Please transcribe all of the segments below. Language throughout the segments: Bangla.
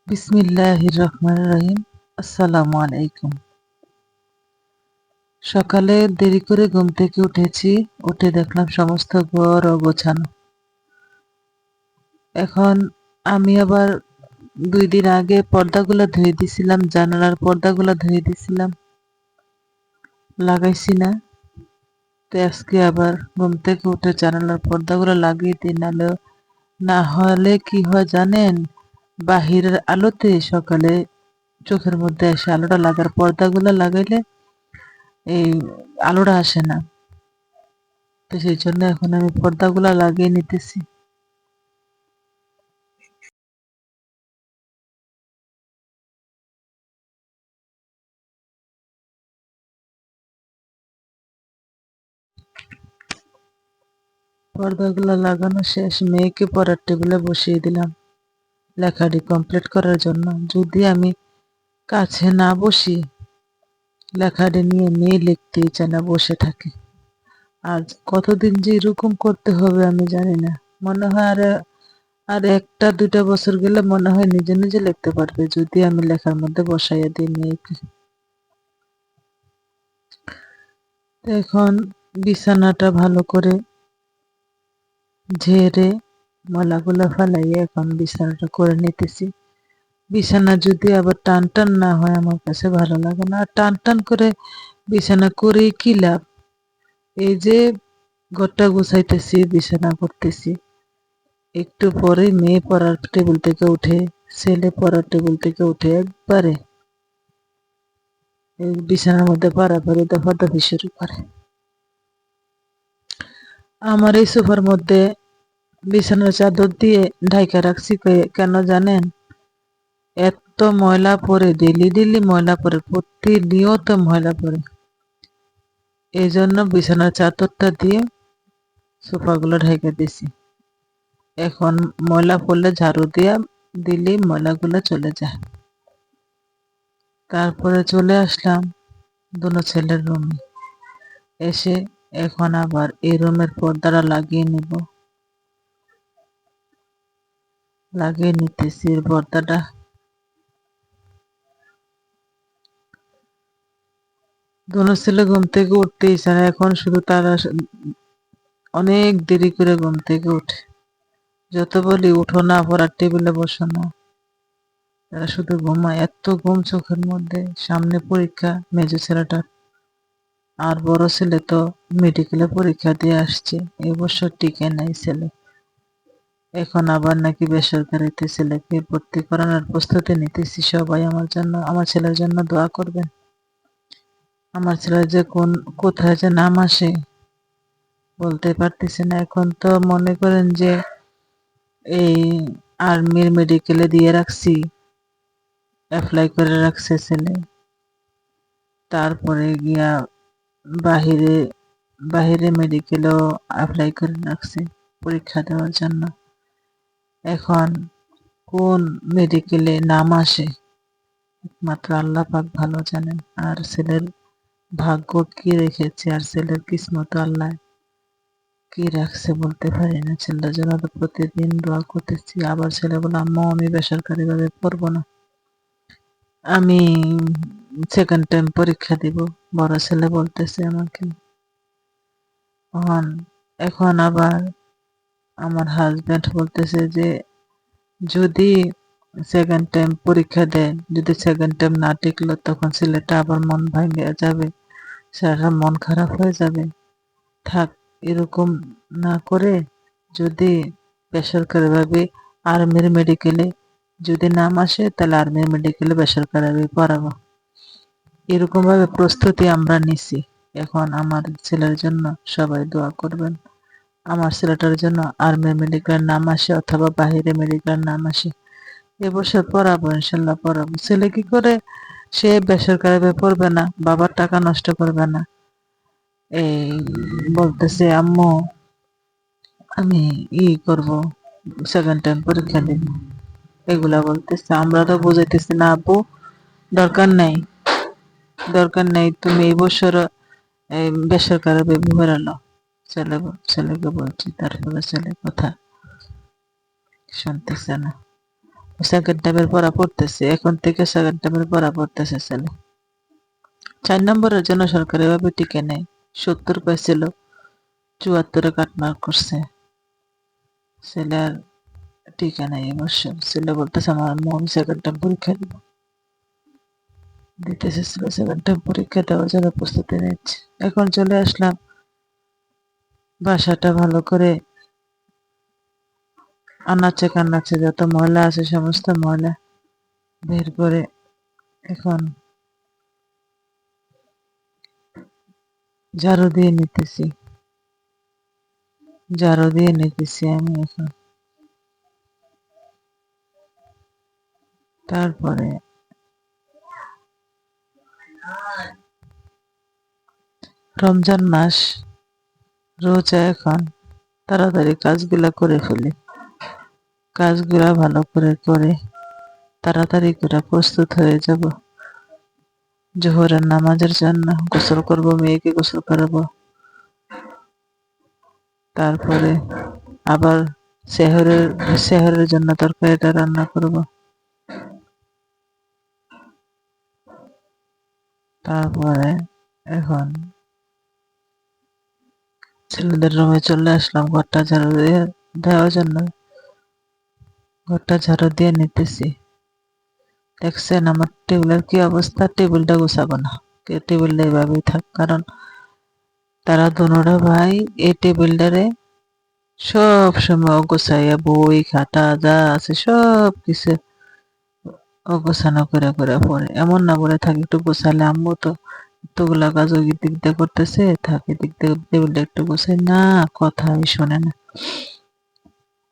বিসমিল্লাহির রহমানির রহিম। আসসালামু আলাইকুম। সকালে দেরি করে ঘুম থেকে উঠেছি। উঠে দেখলাম সমস্ত ঘর অগোছালো। এখন আমি আবার 2 দিন আগে পর্দাগুলো ধুয়ে দিছিলাম, জানালার পর্দাগুলো ধুয়ে দিছিলাম, লাগাইছি না। তো আজকে আবার ঘুম থেকে উঠে জানালার পর্দাগুলো লাগিয়ে দিই, না হলে কি হয় জানেন? বাহিরের আলোতে সকালে চোখের মধ্যে এসে আলোটা লাগার পর্দাগুলো লাগাইলে এই আলোটা আসে না। তো সেই জন্য এখন আমি পর্দাগুলা লাগিয়ে নিতেছি। পর্দাগুলা লাগানো শেষ, মেয়েকে পড়ার টেবিলে বসিয়ে দিলাম লেখাটি কমপ্লিট করার জন্য। যদি আমি কাছে না বসি, লেখাটি নিয়ে মেয়ে লিখতেই চায় না, বসে থাকে। আজ কতদিন যে এরকম করতে হবে আমি জানি না। মনে হয় আর 1-2 বছর গেলে মনে হয় নিজে নিজে লিখতে পারবে, যদি আমি লেখার মধ্যে বসাইয়া দিই মেয়েকে। তো এখন বিছানাটা ভালো করে ঝেড়ে ময়লাগুলা ফালাইয়া এখন বিছানাটা করে নিতেছি। বিছানা যদি আবার টান টান না হয় আমার কাছে ভালো লাগে না। আর টান টান করে বিছানা করেই কি লাভ? এই যে ঘরটা গুছাইতেছি, বিছানা করতেছি, একটু পরেই মেয়ে পড়ার টেবিল থেকে উঠে, ছেলে পড়ার টেবিল থেকে উঠে একবারে এই বিছানার মধ্যে পাড়াপাড়ি দফাদফি শুরু করে। আমার এই সোফার মধ্যে বিছানার চাদর দিয়ে ঢাইকা রাখছি কেন জানেন? এত ময়লা পড়ে, ডেলি ডেলি ময়লা পড়ে, প্রতিনিয়ত ময়লা পড়ে। এই জন্য বিছানার চাদরটা দিয়ে সোফাগুলো ঢেকে দিছি। এখন ময়লা পড়লে ঝাড়ু দিয়া দিলেই ময়লাগুলো চলে যায়। তারপরে চলে আসলাম দুনো ছেলের রুমে। এসে এখন আবার এই রুমের পর্দাটা লাগিয়ে নিব। লাগিয়ে নিতেছি এর পর্দাটা। দুনো ছেলে ঘুম থেকে উঠতেই চায় না, এখন শুধু তারা অনেক দেরি করে ঘুম থেকে উঠে। যত বলি উঠো না, পড়ার টেবিলে বসো না, তারা শুধু ঘুমায়। এত ঘুম চোখের মধ্যে। সামনে পরীক্ষা মেজো ছেলেটার, আর বড় ছেলে তো মেডিকেলে পরীক্ষা দিয়ে আসছে, এই বছর টিকে নাই ছেলে। এখন আবার নাকি বেসরকারিতে ছেলেকে ভর্তি করানোর প্রস্তুতি নিতেছি। সবাই আমার জন্য, আমার ছেলের জন্য দোয়া করবেন। আমার ছেলের যে কোথায় যে নাম আসে বলতে পারতেছি না। এখন তো মনে করেন যে এই আর্মির মেডিকেলে দিয়ে রাখছি, অ্যাপ্লাই করে রাখছে ছেলে। তারপরে গিয়া বাহিরে বাহিরে মেডিকেলেও অ্যাপ্লাই করে রাখছে পরীক্ষা দেওয়ার জন্য। এখন কোন মেডিকেলে নাম আসে মাত্র আল্লাহ পাক ভালো জানেন। আর ছেলের ভাগ্য কি রেখেছে, আর ছেলের কিসমত আল্লাহ কি রাখছে বলতে পারি না। ছেলের জন্য তো প্রতিদিন দোয়া করতেছি। আবার ছেলে বলে, আম্মু আমি বেসরকারি ভাবে পড়বো না, আমি সেকেন্ড টাইম পরীক্ষা দিব। বড় ছেলে বলতেছে আমাকে। এখন আবার আমার হাজবেন্ড বলতেছে যে যদি সেকেন্ড টাইম পরীক্ষা দেয়, যদি সেকেন্ড টাইম না টিকলো তখন ছেলেটা আবার মন ভেঙে যাবে, সারা মন খারাপ হয়ে যাবে। থাক, এরকম না করে যদি বেসরকারি ভাবে আর্মির মেডিকেলে যদি নাম আসে, তাহলে আর্মির মেডিকেলে বেসরকারি ভাবে পড়াবো। এরকম ভাবে প্রস্তুতি আমরা নিছি। এখন আমার ছেলের জন্য সবাই দোয়া করবেন। আমার ছেলেটার জন্য আর্মি মেডিকেলের নাম আসে অথবা বাহিরে মেডিকেলের নাম আসে। এবছর পড়াবো, ইনশাল্লাহ পড়াবো। ছেলে কি করে সে বেসরকারি ভাবে পড়বে না, বাবার টাকা নষ্ট করবে না। এই বলতেছে আম্মু আমি করব, সেকেন্ড টাইম পরীক্ষা দিব, এগুলা বলতেছে। আমরা তো বুঝাইতেছি না আপু, দরকার নাই, দরকার নাই, তুমি এই বছর বেসরকারি ভাবে ভরে নাও। ছেলেকে বলছি, তারপরে ছেলে কথা শুনতেছে না। সেকেন্ড টাইমের পড়া পড়তেছে, এখন থেকে সেকেন্ড টাইমের পড়া পড়তেছে ছেলে। 4 নম্বরের জন্য সরকার এভাবে টিকে নেয়। 70 পাইছিল, 74-এ কাটমার্ক করছে। ছেলে আর টিকে নাই এবছর। ছেলে বলতেছে আমার আম্মু আমি সেকেন্ড টাইম পরীক্ষা দিব। দিতে এসেছিল সেকেন্ড টাইম পরীক্ষা দেওয়ার জন্য প্রস্তুতি নিচ্ছে। এখন চলে আসলাম বাসাটা ভালো করে আনাচে কানাচে যত ময়লা আছে সমস্ত ময়লা বের করে এখন ঝাড়ু দিয়ে নিতেছি। ঝাড়ু দিয়ে নিতেছি আমি এখন। তারপরে রমজান মাস, রোজা এখন, তাড়াতাড়ি কাজগুলা করে ফেলি। কাজগুলা ভালো করে করে তাড়াতাড়ি করে প্রস্তুত হয়ে যাব জোহরের নামাজের জন্য। গোসল করব, মেয়েকে গোসল করাবো। তারপরে আবার সেহরের সেহরের জন্য তরকারিটা রান্না করব। তারপরে এখন ছেলেদের রুমে চলে আসলাম ঘরটা ঝাড়ু দিয়ে দেওয়ার জন্য। ঘরটা ঝাড়ু দিয়ে নিতেছি। দেখছেন আমার টেবিলের কি অবস্থা? টেবিলটা গুছাবো না, টেবিলটা এভাবেই থাক, কারণ তারা দোনোটা ভাই এই টেবিলটারে সব সময় অগোছাইয়া বই খাতা যা আছে সব কিছু অগোছানো করে করে পড়ে। এমন না বলে থাকি একটু গোছালে, আম্মু তো এতগুলা কাজ ওই দিক দিয়ে করতেছে, থাকে দিক দিয়ে টেবিলটা একটু গোছাই না, কথা আমি শোনে না।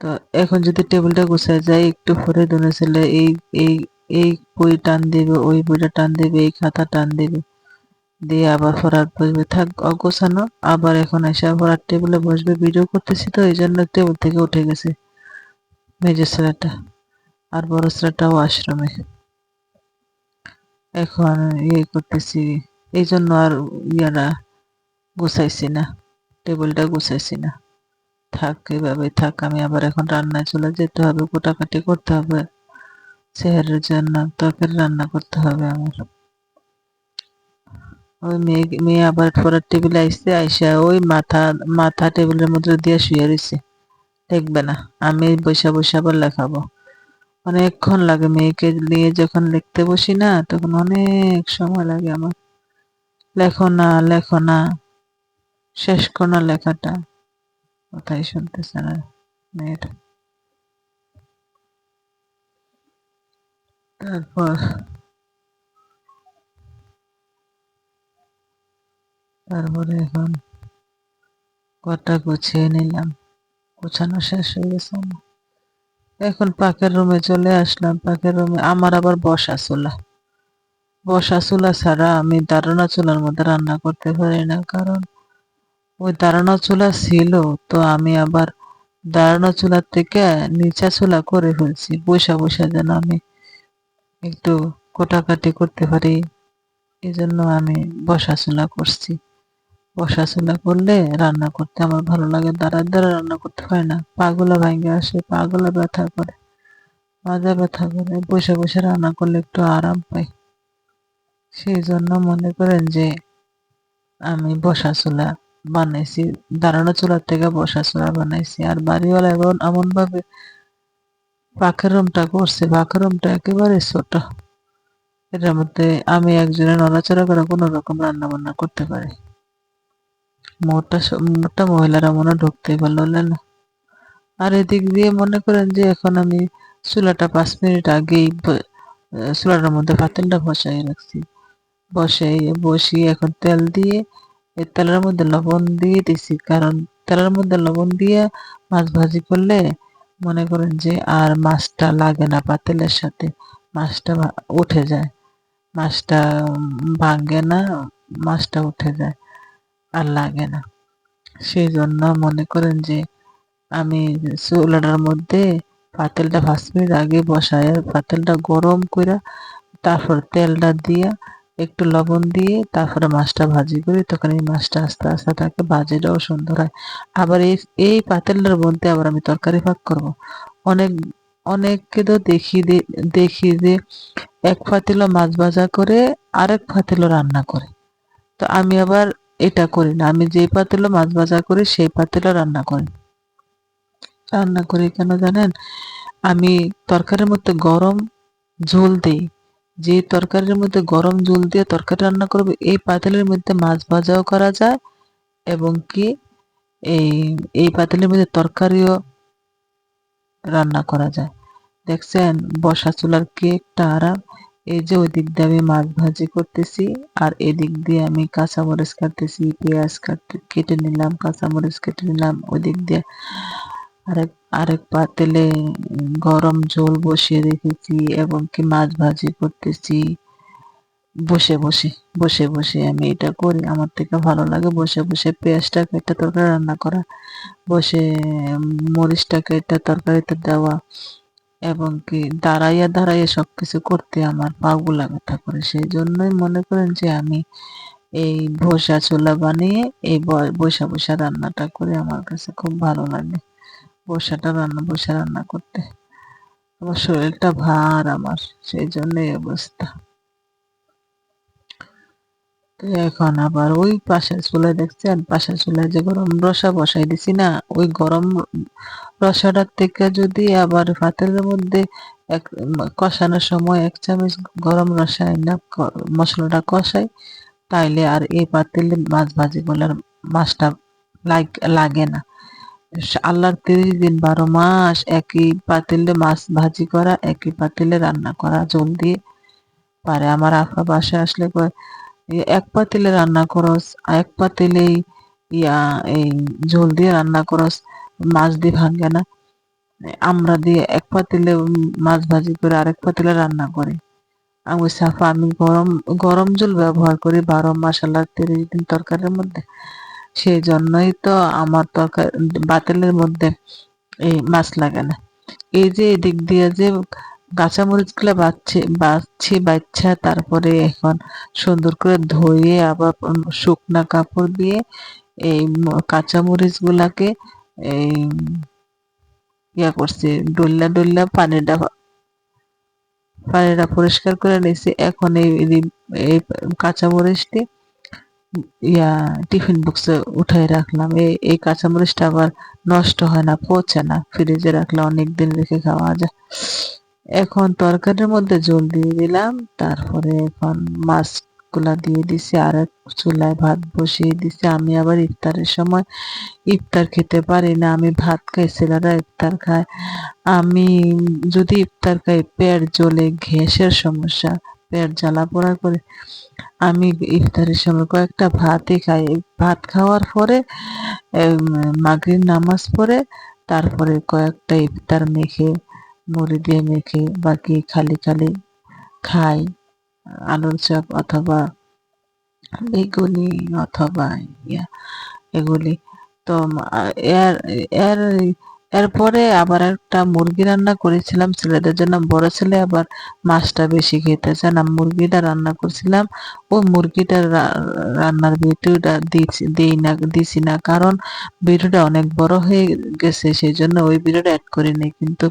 তো এখন যদি টেবিলটা গুছায় যায় একটু পরে দোনো ছেলে এই এই এই বই টান দিবে, ওই বইটা টান দিবে, এই খাতা টান দিবে, দিয়ে আবার পড়ার বসবে, থাক অগোছানো। আবার এখন এসে পড়ার টেবিলে বসবে, ভিডিও করতেছি তো এই জন্য টেবিল থেকে উঠে গেছে মেজর ছেলেটা, আর বড় ছেলেটা ওয়াশরুমে। এখন ইয়ে করতেছি, এই জন্য আর ইয়ারা গুছাইছি না, টেবিলটা গুছাইছি না। থাক এভাবে থাক, আমি আবার এখন রান্নায় চলে যেতে হবে, কোটাকাটি করতে হবে, সেহারের জন্য তরকারি রান্না করতে হবে আমার। ওই মেয়ে আবার পরের টেবিলে আইসে, আইসা ওই মাথা মাথা টেবিলের মধ্যে দিয়ে শুয়ে রয়েছে, দেখবে না। আমি বসে বসে আবার লেখাবো, অনেকক্ষণ লাগে। মেয়েকে নিয়ে যখন লিখতে বসি না তখন অনেক সময় লাগে আমার। লেখো না লেখো না, শেষ করো না লেখাটা, কথাই শুনতেছে না মেয়েটা। তারপর তারপরে এখন ঘরটা গুছিয়ে নিলাম, গোছানো শেষ হয়ে গেছে আমার। এখন পাকের রুমে চলে আসলাম। পাকের রুমে আমার আবার বসা চুলা। বসা চুলা ছাড়া আমি দাঁড়ানো চুলার মধ্যে রান্না করতে পারি না, কারণ ওই দাঁড়ানো চুলা ছিল, তো আমি আবার দাঁড়ানো চুলার থেকে নিচা চুলা করে ফেলছি, বসা বসা যেন আমি একটু কোটাকাটি করতে পারি, এই জন্য আমি বসা চুলা করছি। বসা চুলা করলে রান্না করতে আমার ভালো লাগে, দাঁড়ায় দাঁড়ায় রান্না করতে পারি না, পাগুলা ভাঙ্গে আসে, পাগুলা ব্যথা করে, মাজা ব্যথা করে। বসে বসে রান্না করলে একটু আরাম পাই, সেই জন্য মনে করেন যে আমি বসা চুলা বানাইছি, দাঁড়ানো চুলার থেকে বসা চুলা বানাইছি। আর বাড়িওয়ালা এমন ভাবে পাখের রুমটা করছে, পাখের রুমটা একেবারে ছোট, এটার মধ্যে আমি একজনের নড়াচড়া করে কোনো রকম রান্না বান্না করতে পারি। মোটা মহিলারা মনে হয় ঢুকতেই পারলো না। আর এদিক দিয়ে মনে করেন যে এখন আমি চুলাটা 5 মিনিট আগেই চুলাটার মধ্যে পাতিলটা বসাই রাখছি। বসিয়ে এখন তেল দিয়ে এই তেলের মধ্যে লবণ দিয়ে দিছি, কারণ তেলের মধ্যে লবণ দিয়ে মাছ ভাজি করলে মনে করেন যে আর মাছটা লাগে না, পাতিলের সাথে মাছটা উঠে যায়, মাছটা ভাঙে না, মাছটা উঠে যায় আর লাগে না। সেই জন্য মনে করেন যে আমি চুলাটার মধ্যে পাতিলটা 5 মিনিট আগে বসায়, পাতিলটা গরম করে তারপর তেলটা দিয়া একটু লবণ দিয়ে তারপরে মাছটা ভাজি করি, তখন এই মাছটা আস্তে আস্তে থাকে, ভাজিটাও সুন্দর হয়। আবার এই এই পাতিলটার মধ্যে আবার আমি তরকারি পাক করব, অনেক অনেককে তো দেখি যে এক পাতিল মাছ ভাজা করে আরেক পাতিল রান্না করে। তো আমি আবার এটা করি না, আমি যেই পাতিলে মাছ ভাজা করি সেই পাতিলে রান্না করি। রান্না করি কেন জানেন? আমি তরকারির মধ্যে গরম ঝোল দিই। যে তরকারির মধ্যে গরম ঝোল দিয়ে তরকারি রান্না করব, এই পাতিলের মধ্যে মাছ ভাজাও করা যায় এবং কি এই এই পাতিলের মধ্যে তরকারিও রান্না করা যায়। দেখছেন বসা চুলার কি একটা আরাম। এই যে ওই দিক দিয়ে আমি মাছ ভাজি করতেছি আর এদিক দিয়ে আমি কাঁচামরিচ কাটতেছি, পেঁয়াজ কেটে নিলাম, কাঁচামরিচ কেটে নিলাম। ওই দিক দিয়ে আরেক আরেক পাতিলে গরম ঝোল বসিয়ে রেখেছি এবং কি মাছ ভাজি করতেছি। বসে বসে বসে বসে আমি এটা করি, আমার থেকে ভালো লাগে বসে বসে পেঁয়াজটা কেটে তরকারি রান্না করা, বসে মরিচটা কেটে তরকারিতে দেওয়া এবং কি দাঁড়াইয়া দাঁড়াইয়া সবকিছু করতে আমার পা-গুলা ব্যথা করে। সেই জন্যই মনে করেন যে আমি এই বসা চুলা বানিয়ে এই বসা বসা রান্নাটা করে আমার কাছে খুব ভালো লাগে। বসে রান্না করতে। আমার শরীরটা ভার আমার, সেই জন্য এই অবস্থা। তো এখন আবার ওই পাশের চুলায় দেখছেন, পাশের চুলায় যে গরম রসা বসাই দিছি না, ওই গরম রসাটার থেকে যদি আবার পাতিলের মধ্যে এক কষানোর সময় ১ চামচ গরম রসা আইনা মসলাটা কষাই, তাইলে আর এই পাতিলে মাছ ভাজি করলে আর মাছটা লাগে না। আল্লাহর ৩০ দিন ১২ মাস একই পাতিলে মাছ ভাজি করা, একই পাতিলে রান্না করা ঝোল দিয়ে পারে। আমার আফা বাসায় আসলে কয়, এক পাতিলে রান্না করস, এক পাতিলেই ইয়া এই ঝোল দিয়ে রান্না করস, মাছ দিয়ে ভাঙ্গে না। আমরা দিয়ে এক পাতিলে মাছ ভাজি করে আরেক পাতিলে রান্না করি। আমি বলছি, আপা আমি গরম গরম ঝোল ব্যবহার করি ১২ মাস আল্লাহর ৩০ দিন তরকারির মধ্যে। সেই জন্যই তো আমার পাতিলের মধ্যে এই মাছ লাগে না। এই যে এদিক দিয়ে যে কাঁচামরিচগুলা বাচ্ছা তারপরে এখন সুন্দর করে ধুয়ে আবার শুকনা কাপড় দিয়ে এই কাঁচামরিচগুলাকে এই করছি, ডললা পানিটা পরিষ্কার করে নিছি। এখন এই কাঁচামরিচটি টিফিন বক্সে উঠাই রাখলাম। এই কাঁচামরিচটা আবার নষ্ট হয় না, পচে না, ফ্রিজে রাখলে অনেকদিন রেখে খাওয়া যায়। এখন তরকারির মধ্যে ঝোল দিয়ে দিলাম, তারপরে এখন মাছগুলা দিয়ে দিছি, আর এক চুলায় ভাত বসিয়ে দিছি। আমি আবার ইফতারের সময় ইফতার খেতে পারি না, আমি ভাত খাই, ছেলেরা ইফতার খায়। আমি যদি ইফতার খাই পেট জ্বলে, গ্যাসের সমস্যা, পেট জ্বালা পোড়া করে। আমি ইফতারের সময় কয়েকটা ভাতই খাই। ভাত খাওয়ার পরে মাগরিব নামাজ পড়ে তারপরে কয়েকটা ইফতার মেখে, মুড়ি দিয়ে মেখে বাকি খালি খালি খাই। আলুর চপ অথবা বেগুনি অথবা ইয়া এগুলি। তো এর এর এরপরে আবার একটা মুরগি রান্না করেছিলাম ছেলেদের জন্য। বড় ছেলে আবার মাছটা বেশি খেতে চায় না, মুরগিটা রান্না করছিলাম। ওই মুরগিটার রান্নার ভিডিওটা দিছি না, কারণ ভিডিওটা অনেক বড় হয়ে গেছে, সেই জন্য ওই ভিডিওটা অ্যাড করিনি। কিন্তু